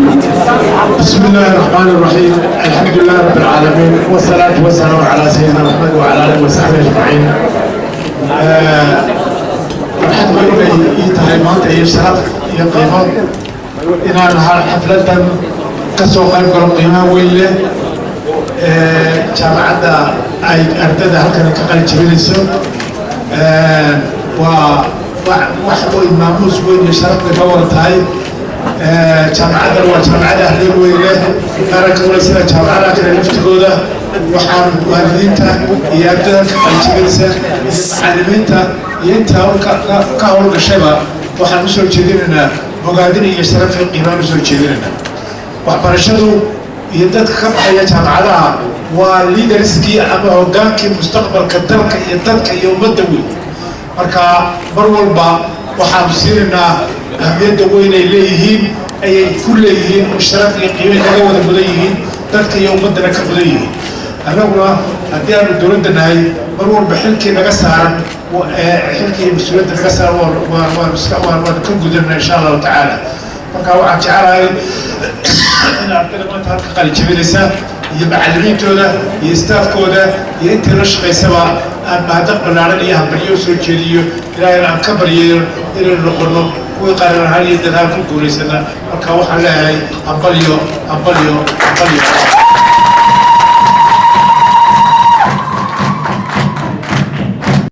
بسم الله الرحمن الرحيم. الحمد لله رب العالمين والصلاة والسلام على سيدنا محمد وعلى آله وصحبه أجمعين. waxaad weynay ii tahay maanta iyo sharaf iyo qiimo inaan xafladan ka soo qayb galo qiimaha weyn leh jaamacadda ay ardayda halkan ka qalin jebinayso. waa wax weyn maamuus weyn iyo sharaf bay ka wada tahay. jaamacaddan waa jaamacadda ahliin weyn leh qaranka wala sida jaamacadaha kale laftigooda waxaan waalidiinta iyo ardayda ka qalin jebinaysa iyo macallimiinta iyo intaa ka howlgashayba waxaan usoo jeedinaynaa bogaadin iyo sharaf iyo qiimaan usoo jeedinaynaa. waxbarashadu iyo dadka ka baxaya jaamacadaha waa liidarskii ama hogaankii mustaqbalka dalka iyo dadka iyo ummadda weyn. marka mar walba waxaanu siinaynaa ahmiyadda weyn ay leeyihiin ayay ku leeyihiin sharaf iyo qiimo naga wada mudan yihiin dadka iyo ummaddana ka mudan yihiin. annaguna haddii aanu dowladda nahay mar walba xilkii naga saaran xilkii mas-uuliyadda naga saaran waan ka gudana insha allahu tacaala. marka waxaan jecelahay in ardayda maanta halka qalin jebinaysa iyo macallimiintooda iyo istaafkooda iyo intii la shaqaysaba aan mahadnaq ballaaran iyo hambalyo soo jeediyo ilaahayna aan ka baryeeyo inaynu noqono kuwii qaran ahaan iyo dadaal ku guulaysana. marka waxaan leeyahay hambalyo hambalyo hambalyo.